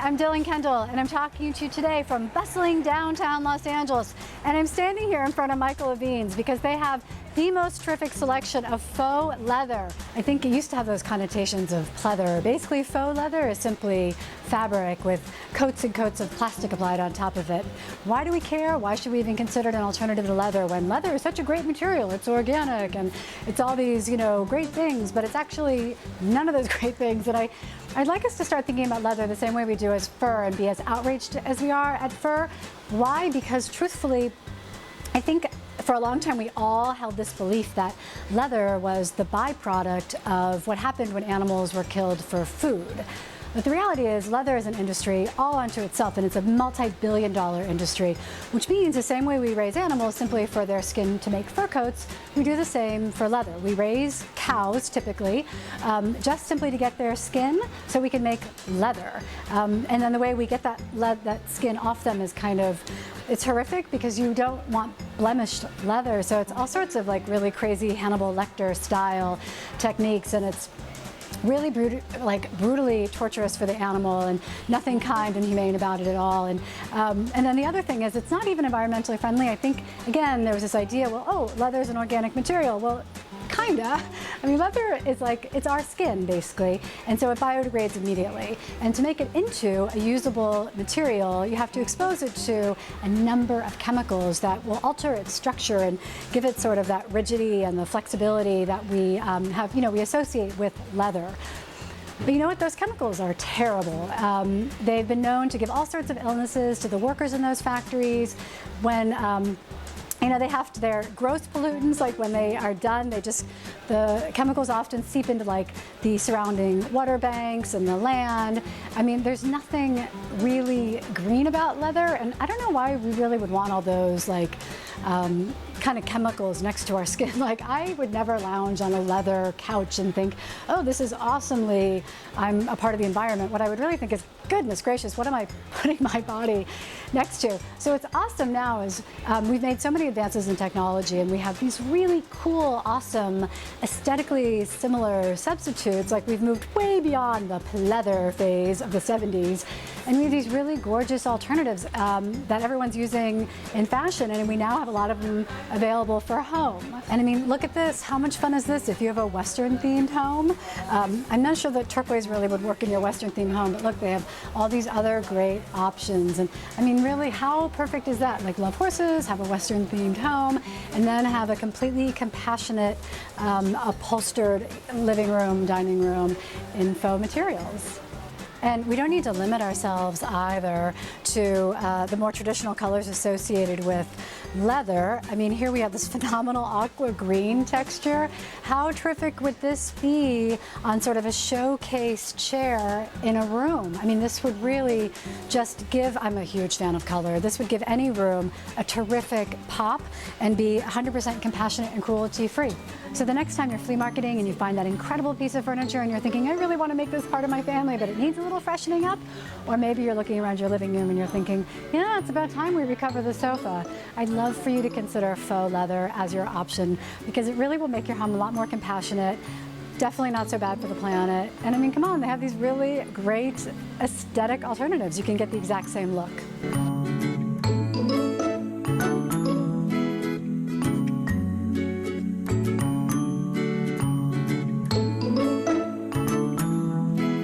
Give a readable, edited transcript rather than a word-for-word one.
I'm Dylan Kendall, and I'm talking to you today from bustling downtown Los Angeles. And I'm standing here in front of Michael Levine's because they have the most terrific selection of faux leather. I think it used to have those connotations of pleather. Basically, faux leather is simply fabric with coats and coats of plastic applied on top of it. Why do we care? Why should we even consider it an alternative to leather when leather is such a great material? It's organic and it's all these, great things, but it's actually none of those great things. And I'd like us to start thinking about leather the same way we do as fur and be as outraged as we are at fur. Why? Because truthfully, I think for a long time we all held this belief that leather was the byproduct of what happened when animals were killed for food. But the reality is leather is an industry all unto itself, and it's a multi-billion-dollar industry, which means the same way we raise animals simply for their skin to make fur coats, we do the same for leather. We raise cows typically just simply to get their skin so we can make leather. And then the way we get that skin off them is it's horrific because you don't want blemished leather. So it's all sorts of really crazy Hannibal Lecter style techniques, and it's really brutally torturous for the animal and nothing kind and humane about it at all. And then the other thing is it's not even environmentally friendly. I think, again, there was this idea, leather is an organic material. Well, kinda. I mean, leather is it's our skin, basically, and so it biodegrades immediately. And to make it into a usable material, you have to expose it to a number of chemicals that will alter its structure and give it sort of that rigidity and the flexibility that we we associate with leather. But you know what? Those chemicals are terrible. They've been known to give all sorts of illnesses to the workers in those factories. When they're gross pollutants, when they are done, the chemicals often seep into the surrounding water banks and the land. I mean, there's nothing really green about leather, and I don't know why we really would want all those kind of chemicals next to our skin. I would never lounge on a leather couch and think, oh, this is awesomely, I'm a part of the environment. What I would really think is, goodness gracious, what am I putting my body next to? So what's awesome now is we've made so many advances in technology, and we have these really cool, awesome, aesthetically similar substitutes. We've moved way beyond the pleather phase of the 70s, and we have these really gorgeous alternatives that everyone's using in fashion, and we now have a lot of them available for home. And I mean, look at this. How much fun is this if you have a Western themed home? I'm not sure that turquoise really would work in your Western themed home, but look, they have all these other great options. And I mean, really, how perfect is that? Love horses, have a Western themed home, and then have a completely compassionate, upholstered living room, dining room in faux materials. And we don't need to limit ourselves either to the more traditional colors associated with leather. I mean, here we have this phenomenal aqua green texture. How terrific would this be on sort of a showcase chair in a room? I mean, this would really just give, I'm a huge fan of color, this would give any room a terrific pop and be 100% compassionate and cruelty-free. So the next time you're flea marketing and you find that incredible piece of furniture and you're thinking, I really want to make this part of my family, but it needs a little freshening up, or maybe you're looking around your living room and you're thinking, yeah, it's about time we recover the sofa. I'd love for you to consider faux leather as your option because it really will make your home a lot more compassionate, definitely not so bad for the planet. And I mean, come on, they have these really great aesthetic alternatives. You can get the exact same look.